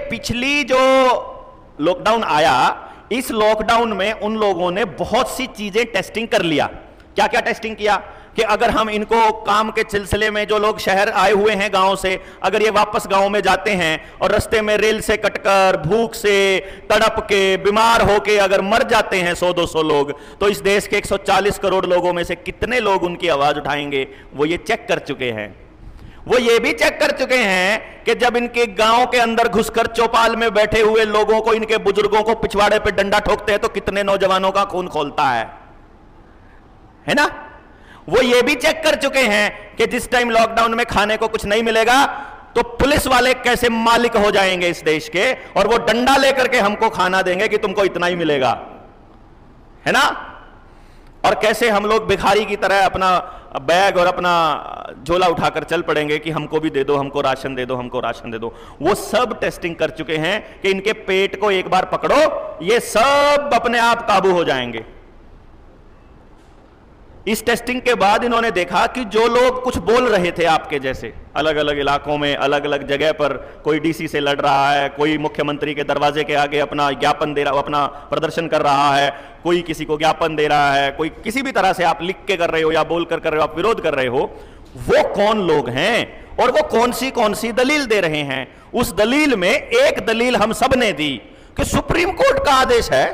पिछली जो लॉकडाउन आया, इस लॉकडाउन में उन लोगों ने बहुत सी चीजें टेस्टिंग कर लिया। क्या क्या टेस्टिंग किया कि अगर हम इनको काम के सिलसिले में, जो लोग शहर आए हुए हैं गांव से, अगर ये वापस गांव में जाते हैं और रास्ते में रेल से कटकर, भूख से तड़प के, बीमार होके अगर मर जाते हैं 100-200 लोग, तो इस देश के 140 करोड़ लोगों में से कितने लोग उनकी आवाज उठाएंगे, वो ये चेक कर चुके हैं। वो ये भी चेक कर चुके हैं कि जब इनके गांव के अंदर घुसकर चौपाल में बैठे हुए लोगों को, इनके बुजुर्गों को पिछवाड़े पे डंडा ठोकते हैं तो कितने नौजवानों का खून खौलता है ना। वो ये भी चेक कर चुके हैं कि जिस टाइम लॉकडाउन में खाने को कुछ नहीं मिलेगा तो पुलिस वाले कैसे मालिक हो जाएंगे इस देश के, और वो डंडा लेकर के हमको खाना देंगे कि तुमको इतना ही मिलेगा, है ना। और कैसे हम लोग भिखारी की तरह अपना बैग और अपना झोला उठाकर चल पड़ेंगे कि हमको भी दे दो, हमको राशन दे दो, हमको राशन दे दो। वो सब टेस्टिंग कर चुके हैं कि इनके पेट को एक बार पकड़ो, ये सब अपने आप काबू हो जाएंगे। इस टेस्टिंग के बाद इन्होंने देखा कि जो लोग कुछ बोल रहे थे आपके जैसे, अलग अलग इलाकों में, अलग अलग जगह पर, कोई डीसी से लड़ रहा है, कोई मुख्यमंत्री के दरवाजे के आगे अपना ज्ञापन दे रहा, अपना प्रदर्शन कर रहा है, कोई किसी को ज्ञापन दे रहा है, कोई किसी भी तरह से आप लिख के कर रहे हो या बोल कर रहे हो, आप विरोध कर रहे हो, वो कौन लोग हैं और वो कौन सी दलील दे रहे हैं। उस दलील में एक दलील हम सब ने दी कि सुप्रीम कोर्ट का आदेश है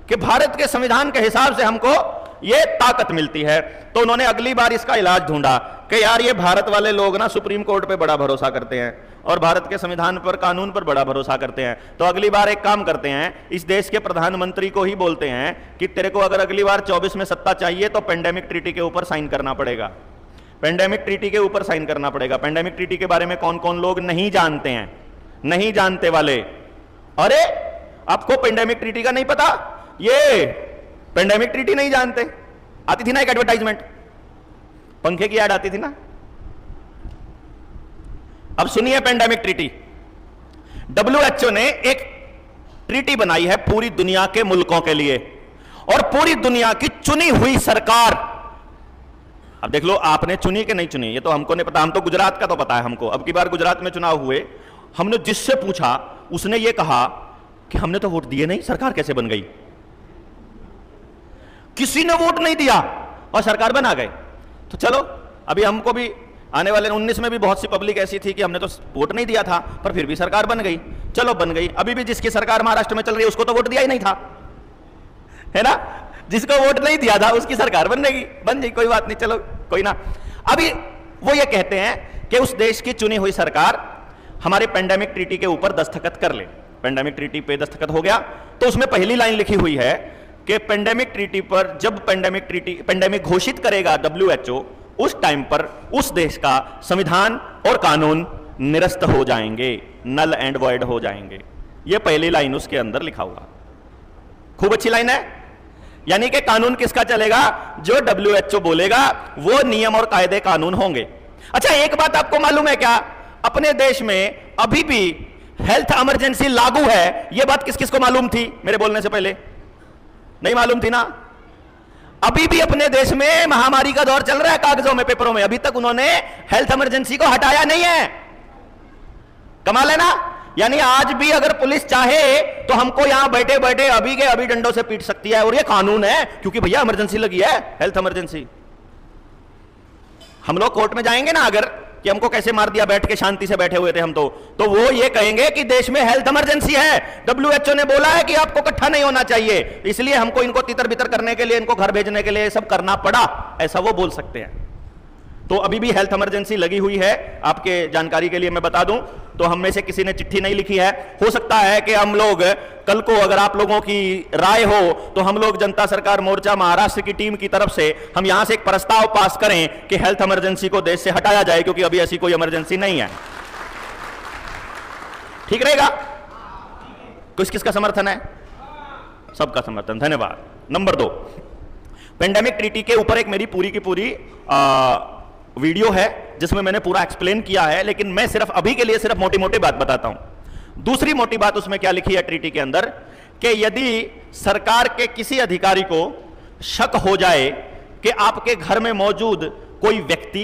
कि भारत के संविधान के हिसाब से हमको ये ताकत मिलती है। तो उन्होंने अगली बार इसका इलाज ढूंढा कि यार ये भारत वाले लोग ना सुप्रीम कोर्ट पे बड़ा भरोसा करते हैं और भारत के संविधान पर, कानून पर बड़ा भरोसा करते हैं। तो अगली बार एक काम करते हैं, इस देश के प्रधानमंत्री को ही बोलते हैं कि तेरे को अगर अगली बार 24 में सत्ता चाहिए तो पेंडेमिक ट्रीटी के ऊपर साइन करना पड़ेगा। पेंडेमिक ट्रीटी के ऊपर साइन करना पड़ेगा। पेंडेमिक ट्रीटी के बारे में कौन कौन लोग नहीं जानते हैं, नहीं जानते वाले, अरे आपको पेंडेमिक ट्रीटी का नहीं पता, ये पेंडेमिक ट्रीटी नहीं जानते। आती थी ना एक एडवर्टाइजमेंट, पंखे की ऐड आती थी ना। अब सुनिए पेंडेमिक ट्रीटी। WHO ने एक ट्रीटी बनाई है पूरी दुनिया के मुल्कों के लिए, और पूरी दुनिया की चुनी हुई सरकार, अब देख लो आपने चुनी कि नहीं चुनी, ये तो हमको नहीं पता, हम तो गुजरात का तो पता है हमको। अब की बार गुजरात में चुनाव हुए, हमने जिससे पूछा उसने ये कहा कि हमने तो वोट दिए नहीं, सरकार कैसे बन गई। किसी ने वोट नहीं दिया और सरकार बना गए। तो चलो अभी हमको भी आने वाले 19 में भी बहुत सी पब्लिक ऐसी थी कि हमने तो वोट नहीं दिया था पर फिर भी सरकार बन गई, चलो बन गई। अभी भी जिसकी सरकार महाराष्ट्र में चल रही है उसको तो वोट दिया ही नहीं था, है ना। जिसको वोट नहीं दिया था उसकी सरकार बन गई, कोई बात नहीं, चलो कोई ना। अभी वो ये कहते हैं कि उस देश की चुनी हुई सरकार हमारे पेंडेमिक ट्रीटी के ऊपर दस्तखत कर ले। पेंडेमिक ट्रीटी पे दस्तखत हो गया तो उसमें पहली लाइन लिखी हुई है कि पेंडेमिक ट्रीटी पर, जब पेंडेमिक घोषित करेगा WHO, उस टाइम पर उस देश का संविधान और कानून निरस्त हो जाएंगे, नल एंड वॉइड हो जाएंगे। ये पहली लाइन उसके अंदर लिखा हुआ, खूब अच्छी लाइन है। यानी कि कानून किसका चलेगा, जो WHO बोलेगा वो नियम और कायदे कानून होंगे। अच्छा एक बात आपको मालूम है क्या, अपने देश में अभी भी हेल्थ इमरजेंसी लागू है। यह बात किस किस को मालूम थी मेरे बोलने से पहले? नहीं मालूम थी ना। अभी भी अपने देश में महामारी का दौर चल रहा है, कागजों में, पेपरों में, अभी तक उन्होंने हेल्थ इमरजेंसी को हटाया नहीं है। कमाल है ना। यानी आज भी अगर पुलिस चाहे तो हमको यहां बैठे बैठे अभी के अभी डंडों से पीट सकती है, और ये कानून है क्योंकि भैया इमरजेंसी लगी है, हेल्थ इमरजेंसी। हम लोग कोर्ट में जाएंगे ना अगर कि हमको कैसे मार दिया, बैठ के शांति से बैठे हुए थे हम, तो वो ये कहेंगे कि देश में हेल्थ इमरजेंसी है, WHO ने बोला है कि आपको इकट्ठा नहीं होना चाहिए, इसलिए हमको इनको तितर बितर करने के लिए, इनको घर भेजने के लिए सब करना पड़ा, ऐसा वो बोल सकते हैं। तो अभी भी हेल्थ इमरजेंसी लगी हुई है। आपके जानकारी के लिए मैं बता दूं तो हम में से किसी ने चिट्ठी नहीं लिखी है। हो सकता है कि हम लोग कल को, अगर आप लोगों की राय हो तो हम लोग जनता सरकार मोर्चा महाराष्ट्र की टीम की तरफ से हम यहां से एक प्रस्ताव पास करें कि हेल्थ इमरजेंसी को देश से हटाया जाए, क्योंकि अभी ऐसी कोई इमरजेंसी नहीं है। ठीक रहेगा? किस किसका समर्थन है? सबका समर्थन, धन्यवाद। नंबर 2, पेंडेमिक ट्रीटी के ऊपर एक मेरी पूरी की पूरी वीडियो है जिसमें मैंने पूरा एक्सप्लेन किया है, लेकिन मैं सिर्फ अभी के लिए सिर्फ मोटी मोटी बात बताता हूं। दूसरी मोटी बात उसमें क्या लिखी है ट्रीटी के अंदर कि यदि सरकार के किसी अधिकारी को शक हो जाए कि आपके घर में मौजूद कोई व्यक्ति,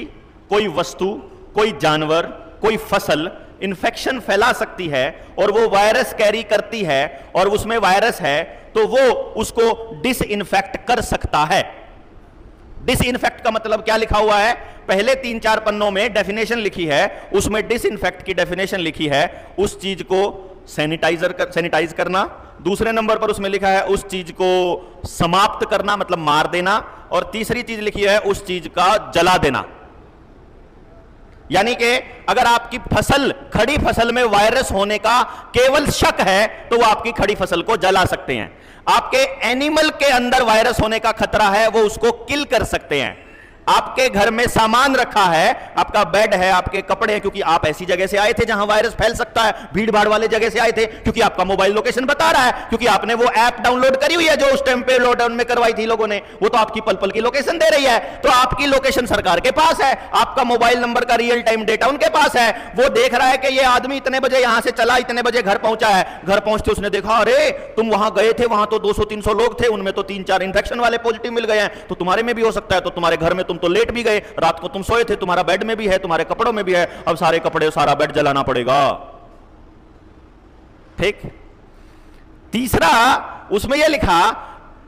कोई वस्तु, कोई जानवर, कोई फसल इंफेक्शन फैला सकती है और वो वायरस कैरी करती है और उसमें वायरस है, तो वो उसको डिसइंफेक्ट कर सकता है। डिसइंफेक्ट का मतलब क्या लिखा हुआ है? पहले 3-4 पन्नों में डेफिनेशन लिखी है, उसमें डिसइंफेक्ट की डेफिनेशन लिखी है, उस चीज को सैनिटाइज करना। दूसरे नंबर पर उसमें लिखा है उस चीज को समाप्त करना, मतलब मार देना। और तीसरी चीज लिखी है उस चीज का जला देना। यानी कि अगर आपकी फसल, खड़ी फसल में वायरस होने का केवल शक है तो वो आपकी खड़ी फसल को जला सकते हैं। आपके एनिमल के अंदर वायरस होने का खतरा है, वो उसको किल कर सकते हैं। आपके घर में सामान रखा है, आपका बेड है, आपके कपड़े हैं, क्योंकि आप ऐसी जगह से आए थे जहां वायरस फैल सकता है, भीड़ भाड़ वाले जगह से आए थे, क्योंकि आपका मोबाइल लोकेशन बता रहा है, क्योंकि आपने वो ऐप डाउनलोड करी हुई है जो उस टाइम पे लॉकडाउन में करवाई थी लोगों ने, वो तो आपकी पल पल की लोकेशन दे रही है। तो आपकी लोकेशन सरकार के पास है, आपका मोबाइल नंबर का रियल टाइम डेटा उनके पास है। वो देख रहा है कि ये आदमी इतने बजे यहां से चला, इतने बजे घर पहुंचा है। घर पहुंचते उसने देखा, अरे तुम वहां गए थे, वहां तो 200-300 लोग थे, उनमें तो 3-4 इंफेक्शन वाले पॉजिटिव मिल गए हैं, तो तुम्हारे में भी हो सकता है। तो तुम्हारे घर में तुम तो लेट भी गए, रात को तुम सोए थे, तुम्हारा बेड में भी है, तुम्हारे कपड़ों में भी है, अब सारे कपड़े सारा बेड जलाना पड़ेगा। ठीक। तीसरा उसमें यह लिखा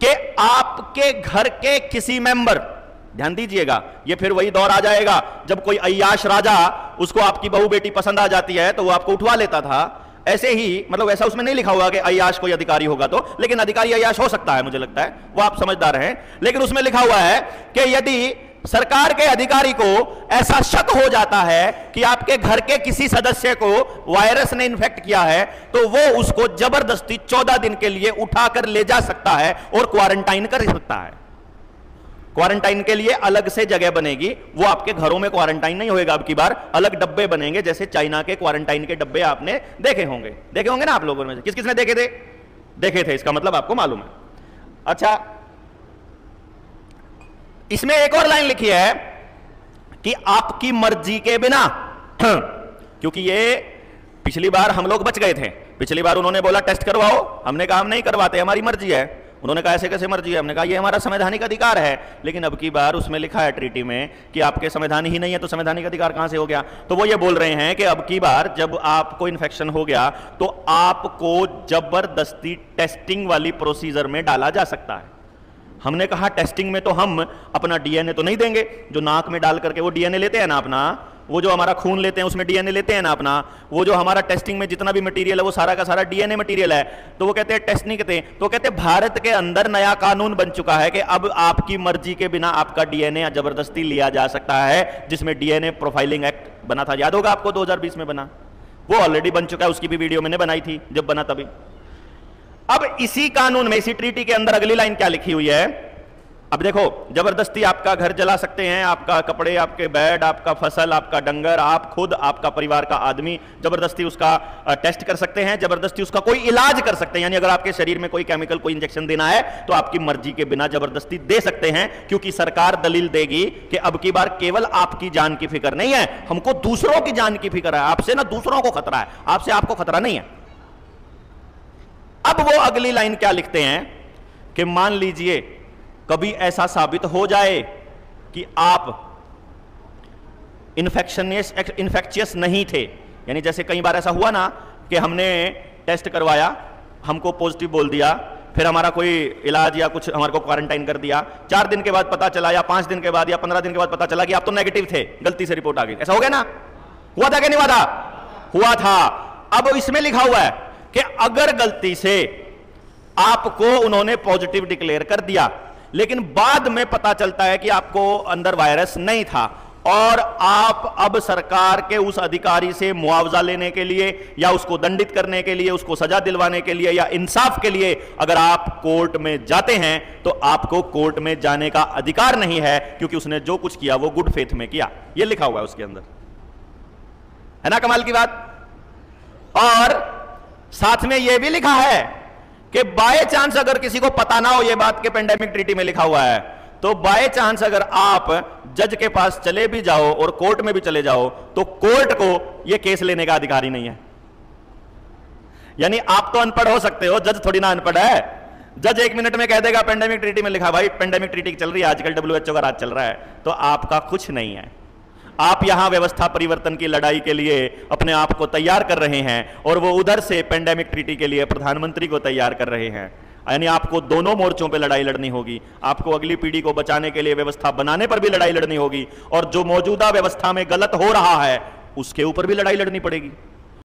कि आपके घर के किसी मेंबर, ध्यान दीजिएगा, ये फिर वही दौर आ जाएगा जब कोई अय्याश राजा, उसको आपकी बहू बेटी पसंद आ जाती है तो वो आपको उठवा लेता था। ऐसे ही, मतलब ऐसा उसमें नहीं लिखा हुआ कि अय्याश कोई अधिकारी होगा तो, लेकिन अधिकारी अय्याश हो सकता है, मुझे लगता है, वो आप समझदार हैं। लेकिन उसमें लिखा हुआ है कि यदि सरकार के अधिकारी को ऐसा शक हो जाता है कि आपके घर के किसी सदस्य को वायरस ने इन्फेक्ट किया है, तो वो उसको जबरदस्ती 14 दिन के लिए उठाकर ले जा सकता है और क्वारंटाइन कर सकता है। क्वारंटाइन के लिए अलग से जगह बनेगी, वो आपके घरों में क्वारंटाइन नहीं होएगा, अब की बार अलग डब्बे बनेंगे, जैसे चाइना के क्वारंटाइन के डब्बे आपने देखे होंगे ना आप लोगों में से? किस किसने देखे थे? इसका मतलब आपको मालूम है। अच्छा, इसमें एक और लाइन लिखी है कि आपकी मर्जी के बिना, क्योंकि ये पिछली बार हम लोग बच गए थे। पिछली बार उन्होंने बोला टेस्ट करवाओ, हमने कहा हम नहीं करवाते, हमारी मर्जी है। उन्होंने कहा ऐसे कैसे मर्जी है? हमने कहा ये हमारा संवैधानिक अधिकार है। लेकिन अब की बार उसमें लिखा है ट्रीटी में कि आपके संविधान ही नहीं है, तो संवैधानिक अधिकार कहां से हो गया? तो वो ये बोल रहे हैं कि अब की बार जब आपको इन्फेक्शन हो गया तो आपको जबरदस्ती टेस्टिंग वाली प्रोसीजर में डाला जा सकता है। हमने कहा टेस्टिंग में तो हम अपना डीएनए तो नहीं देंगे, जो नाक में डाल करके वो डीएनए लेते हैं ना अपना, वो जो हमारा खून लेते हैं उसमें डीएनए लेते हैं ना अपना, वो जो हमारा टेस्टिंग में जितना भी मटेरियल है वो सारा का सारा डीएनए मटेरियल है। तो वो कहते हैं टेस्ट नहीं कहते, तो कहते हैं भारत के अंदर नया कानून बन चुका है कि अब आपकी मर्जी के बिना आपका डीएनए जबरदस्ती लिया जा सकता है, जिसमें डीएनए प्रोफाइलिंग एक्ट बना था, याद होगा आपको, 2020 में बना, वो ऑलरेडी बन चुका है, उसकी भी वीडियो मैंने बनाई थी जब बना तभी। अब इसी कानून में, इसी ट्रीटी के अंदर अगली लाइन क्या लिखी हुई है? अब देखो, जबरदस्ती आपका घर जला सकते हैं, आपका कपड़े, आपके बेड, आपका फसल, आपका डंगर, आप खुद, आपका परिवार का आदमी, जबरदस्ती उसका टेस्ट कर सकते हैं, जबरदस्ती उसका कोई इलाज कर सकते हैं। यानी अगर आपके शरीर में कोई केमिकल, कोई इंजेक्शन देना है तो आपकी मर्जी के बिना जबरदस्ती दे सकते हैं, क्योंकि सरकार दलील देगी कि अब की बार केवल आपकी जान की फिक्र नहीं है, हमको दूसरों की जान की फिक्र है। आपसे ना दूसरों को खतरा है, आपसे आपको खतरा नहीं है। अब वो अगली लाइन क्या लिखते हैं कि मान लीजिए कभी ऐसा साबित हो जाए कि आप इन्फेक्शियस नहीं थे, यानी जैसे कई बार ऐसा हुआ ना कि हमने टेस्ट करवाया, हमको पॉजिटिव बोल दिया, फिर हमारा कोई इलाज या कुछ हमारे को क्वारंटाइन कर दिया, 4 दिन के बाद पता चला या 5 दिन के बाद या 15 दिन के बाद पता चला कि आप तो नेगेटिव थे, गलती से रिपोर्ट आ गई। ऐसा हो गया ना? हुआ था कि नहीं हुआ था? हुआ था। अब इसमें लिखा हुआ है कि अगर गलती से आपको उन्होंने पॉजिटिव डिक्लेयर कर दिया, लेकिन बाद में पता चलता है कि आपको अंदर वायरस नहीं था, और आप अब सरकार के उस अधिकारी से मुआवजा लेने के लिए या उसको दंडित करने के लिए, उसको सजा दिलवाने के लिए या इंसाफ के लिए अगर आप कोर्ट में जाते हैं, तो आपको कोर्ट में जाने का अधिकार नहीं है, क्योंकि उसने जो कुछ किया वो गुड फेथ में किया। ये लिखा हुआ है उसके अंदर, है ना कमाल की बात। और साथ में यह भी लिखा है कि बाय चांस अगर किसी को पता ना हो ये बात के पेंडेमिक ट्रीटी में लिखा हुआ है, तो बाय चांस अगर आप जज के पास चले भी जाओ और कोर्ट में भी चले जाओ, तो कोर्ट को यह केस लेने का अधिकार ही नहीं है। यानी आप तो अनपढ़ हो सकते हो, जज थोड़ी ना अनपढ़ है। जज 1 मिनट में कह देगा पेंडेमिक ट्रीटी में लिखा, भाई पेंडेमिक ट्रीटी चल रही है आजकल, WHO का राज चल रहा है, तो आपका कुछ नहीं है। आप यहां व्यवस्था परिवर्तन की लड़ाई के लिए अपने आप को तैयार कर रहे हैं और वो उधर से पेंडेमिक ट्रीटी के लिए प्रधानमंत्री को तैयार कर रहे हैं। यानी आपको दोनों मोर्चों पे लड़ाई लड़नी होगी। आपको अगली पीढ़ी को बचाने के लिए व्यवस्था बनाने पर भी लड़ाई लड़नी होगी और जो मौजूदा व्यवस्था में गलत हो रहा है उसके ऊपर भी लड़ाई लड़नी पड़ेगी।